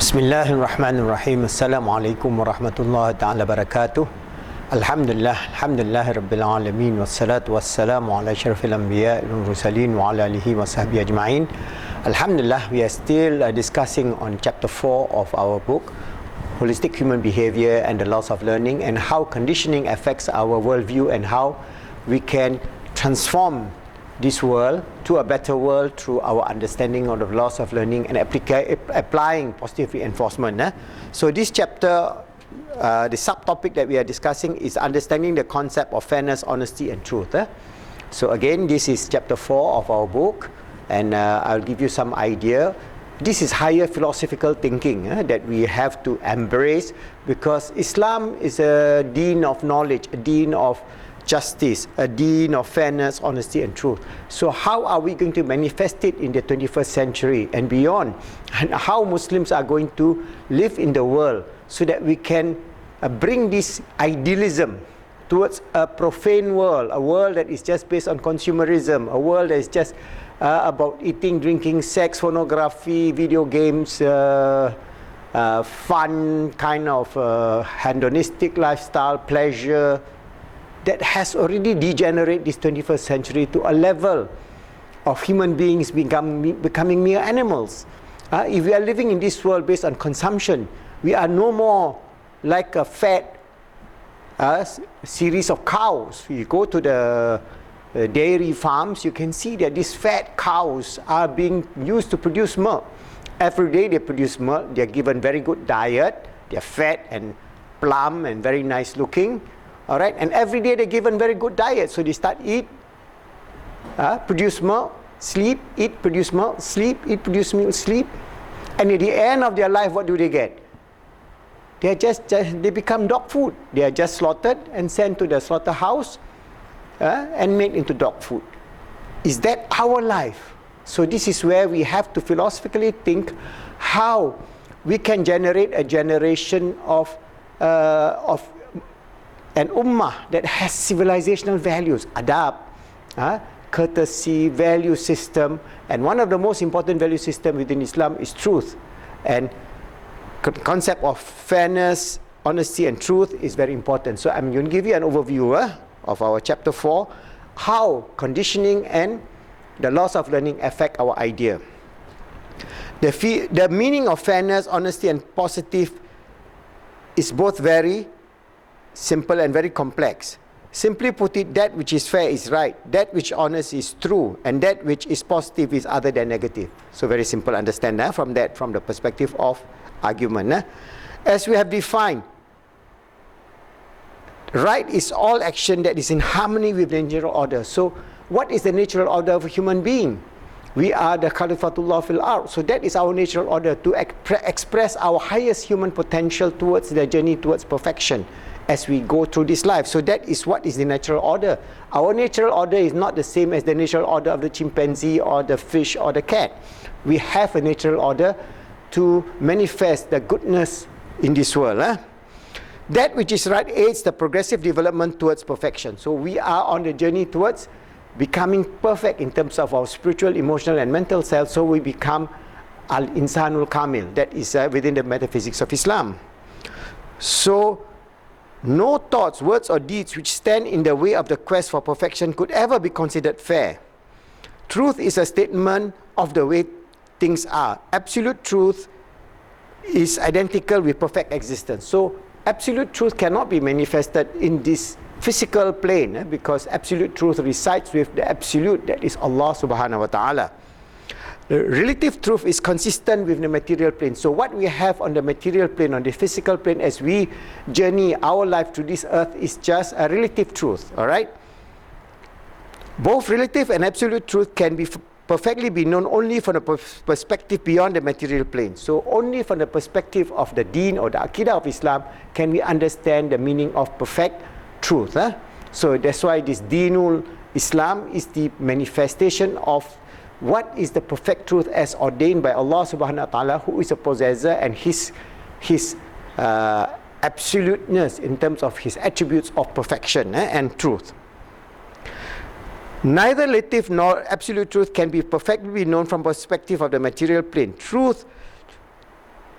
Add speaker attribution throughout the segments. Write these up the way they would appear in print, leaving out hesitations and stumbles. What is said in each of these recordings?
Speaker 1: Bismillahirrahmanirrahim. Assalamualaikum warahmatullahi ta'ala barakatuh. Alhamdulillah Rabbil Alamin. Wassalatu wassalamu ala asyrafil anbiya wal mursalin wa ala alihi wa sahbihi ajma'in. Alhamdulillah, we are still discussing on chapter 4 of our book, Holistic Human Behavior and the Laws of Learning, and how conditioning affects our worldview and how we can transform this world to a better world through our understanding of the laws of learning and applying positive reinforcement. So this chapter, the subtopic that we are discussing is understanding the concept of fairness, honesty and truth. So again, this is chapter 4 of our book, and I'll give you some idea. This is higher philosophical thinking that we have to embrace, because Islam is a deen of knowledge, a deen of justice, a deen of fairness, honesty and truth. So how are we going to manifest it in the 21st century and beyond? And how Muslims are going to live in the world so that we can bring this idealism towards a profane world, a world that is just based on consumerism, a world that is just about eating, drinking, sex, pornography, video games, fun kind of hedonistic lifestyle, pleasure, that has already degenerated this 21st century to a level of human beings becoming mere animals. If we are living in this world based on consumption, we are no more like a fat series of cows. You go to the dairy farms, you can see that these fat cows are being used to produce milk. Every day they produce milk, they are given very good diet, they are fat and plump and very nice looking. All right, and every day they're given very good diet, so they start eat, produce milk, sleep, eat, produce milk, sleep, eat, produce milk, sleep, and at the end of their life, what do they get? They are they become dog food. They are just slaughtered and sent to the slaughterhouse and made into dog food. Is that our life? So this is where we have to philosophically think how we can generate a generation of an ummah that has civilizational values, adab, courtesy, value system, and one of the most important value system within Islam is truth. And concept of fairness, honesty and truth is very important. So I'm going to give you an overview of our chapter 4, how conditioning and the laws of learning affect our idea. The meaning of fairness, honesty and positive is both very simple and very complex. Simply put it, that which is fair is right, that which honest is true, and that which is positive is other than negative. So very simple, understand from the perspective of argument. As we have defined, right is all action that is in harmony with the natural order. So what is the natural order of a human being? We are the Khalifatullah fil ard. So that is our natural order, to express our highest human potential towards the journey towards perfection as we go through this life. So that is what is the natural order. Our natural order is not the same as the natural order of the chimpanzee or the fish or the cat. We have a natural order to manifest the goodness in this world. That which is right aids the progressive development towards perfection. So we are on the journey towards becoming perfect in terms of our spiritual, emotional and mental self. So we become al-insanul kamil. That is within the metaphysics of Islam. So no thoughts, words or deeds which stand in the way of the quest for perfection could ever be considered fair. Truth is a statement of the way things are. Absolute truth is identical with perfect existence. So absolute truth cannot be manifested in this physical plane, because absolute truth resides with the absolute, that is Allah subhanahu wa ta'ala. The relative truth is consistent with the material plane. So what we have on the material plane, on the physical plane, as we journey our life through this earth, is just a relative truth. All right. Both relative and absolute truth can be perfectly be known only from the perspective beyond the material plane. So only from the perspective of the deen or the Aqidah of Islam can we understand the meaning of perfect truth. So that's why this Deenul Islam is the manifestation of what is the perfect truth as ordained by Allah subhanahu wa ta'ala, who is a possessor, and his absoluteness in terms of his attributes of perfection and truth. Neither relative nor absolute truth can be perfectly known from perspective of the material plane. Truth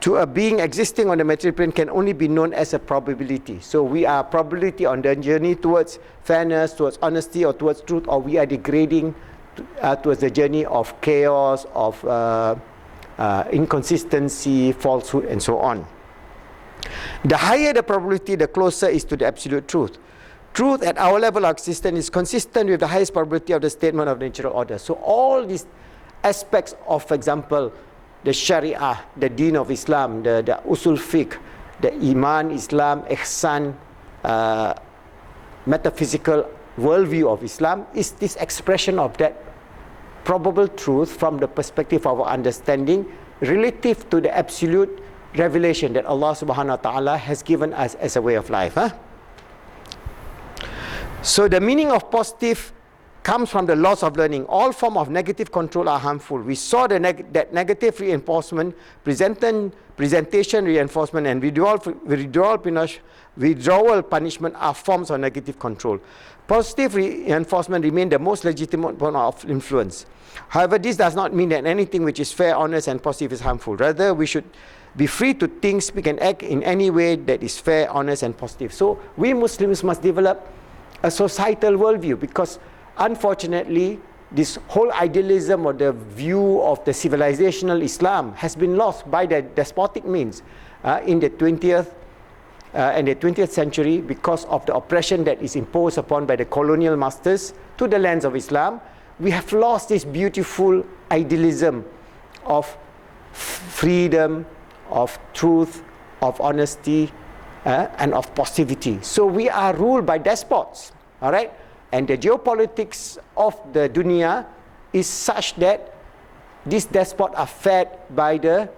Speaker 1: to a being existing on the material plane can only be known as a probability. So we are probability on the journey towards fairness, towards honesty, or towards truth, or we are degrading towards the journey of chaos, of inconsistency, falsehood, and so on. The higher the probability, the closer is to the absolute truth. Truth at our level of existence is consistent with the highest probability of the statement of natural order. So all these aspects of, for example, the Sharia, the Deen of Islam, the Usul Fiqh, the Iman, Islam, Ihsan, metaphysical worldview of Islam, is this expression of that probable truth from the perspective of our understanding relative to the absolute revelation that Allah subhanahu wa ta'ala has given us as a way of life. So the meaning of positive comes from the laws of learning. All forms of negative control are harmful. We saw that negative reinforcement, presentation reinforcement, and withdrawal punishment are forms of negative control. Positive reinforcement remain the most legitimate form of influence. However, this does not mean that anything which is fair, honest, and positive is harmful. Rather, we should be free to think, speak, and act in any way that is fair, honest, and positive. So we Muslims must develop a societal worldview, because unfortunately this whole idealism or the view of the civilizational Islam has been lost by the despotic means in the 20th century, because of the oppression that is imposed upon by the colonial masters to the lands of Islam. We have lost this beautiful idealism of freedom, of truth, of honesty, and of positivity. So we are ruled by despots, all right? And the geopolitics of the dunya is such that these despots are fed by the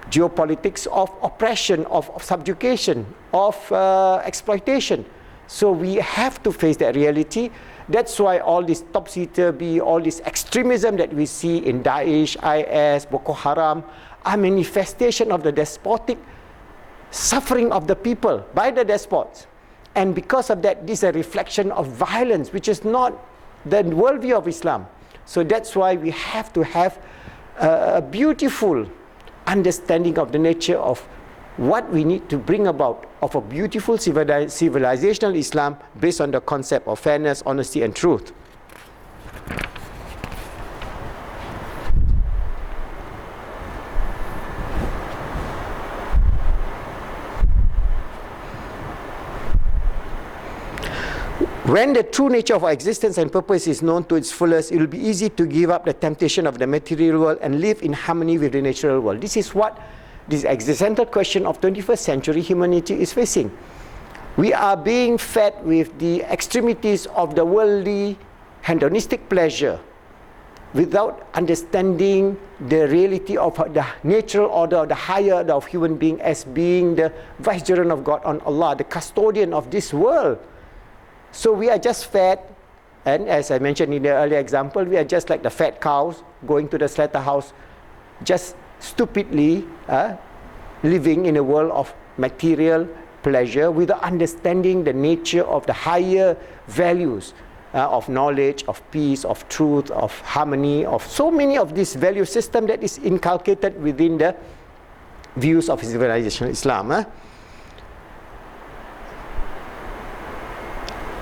Speaker 1: geopolitics of oppression, of subjugation, of exploitation. So we have to face that reality. That's why all this topsy-turvy, all this extremism that we see in Daesh, IS, Boko Haram are manifestation of the despotic suffering of the people by the despots. And because of that, this is a reflection of violence, which is not the worldview of Islam. So that's why we have to have a beautiful understanding of the nature of what we need to bring about of a beautiful civilizational Islam based on the concept of fairness, honesty, and truth. When the true nature of our existence and purpose is known to its fullest, it will be easy to give up the temptation of the material world and live in harmony with the natural world. This is what this existential question of 21st century humanity is facing. We are being fed with the extremities of the worldly hedonistic pleasure without understanding the reality of the natural order, of the higher order of human being as being the vicegerent of God on Allah, the custodian of this world. So we are just fed, and as I mentioned in the earlier example, we are just like the fat cows going to the slaughterhouse, just stupidly living in a world of material pleasure without understanding the nature of the higher values of knowledge, of peace, of truth, of harmony, of so many of this value system that is inculcated within the views of civilization Islam.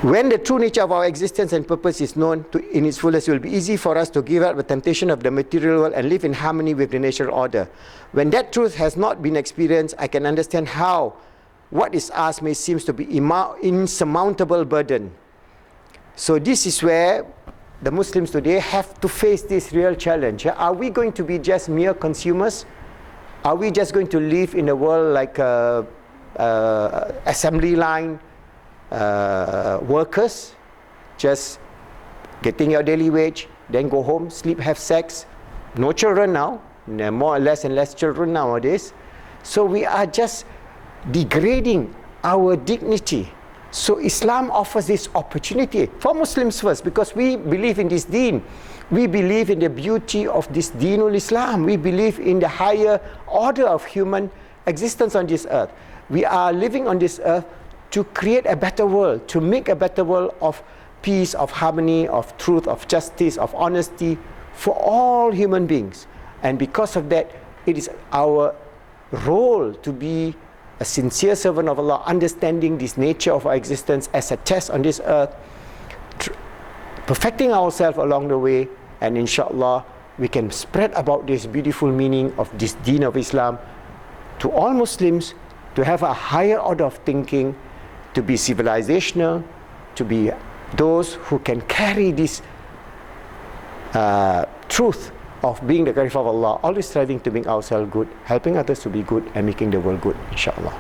Speaker 1: When the true nature of our existence and purpose is known in its fullest, it will be easy for us to give up the temptation of the material world and live in harmony with the natural order. When that truth has not been experienced, I can understand how what is asked may seem to be insurmountable burden. So this is where the Muslims today have to face this real challenge. Are we going to be just mere consumers? Are we just going to live in a world like assembly line workers, just getting your daily wage, then go home, sleep, have sex, no children now, more or less and less children nowadays. So we are just degrading our dignity. So Islam offers this opportunity for Muslims first, because we believe in this deen. We believe in the beauty of this Deenul Islam. We believe in the higher order of human existence on this earth. We are living on this earth to create a better world, to make a better world of peace, of harmony, of truth, of justice, of honesty for all human beings. And because of that, it is our role to be a sincere servant of Allah, understanding this nature of our existence as a test on this earth, perfecting ourselves along the way, and inshallah we can spread about this beautiful meaning of this deen of Islam to all Muslims, to have a higher order of thinking, to be civilizational, to be those who can carry this truth of being the Caliph of Allah, always striving to make ourselves good, helping others to be good, and making the world good, inshallah.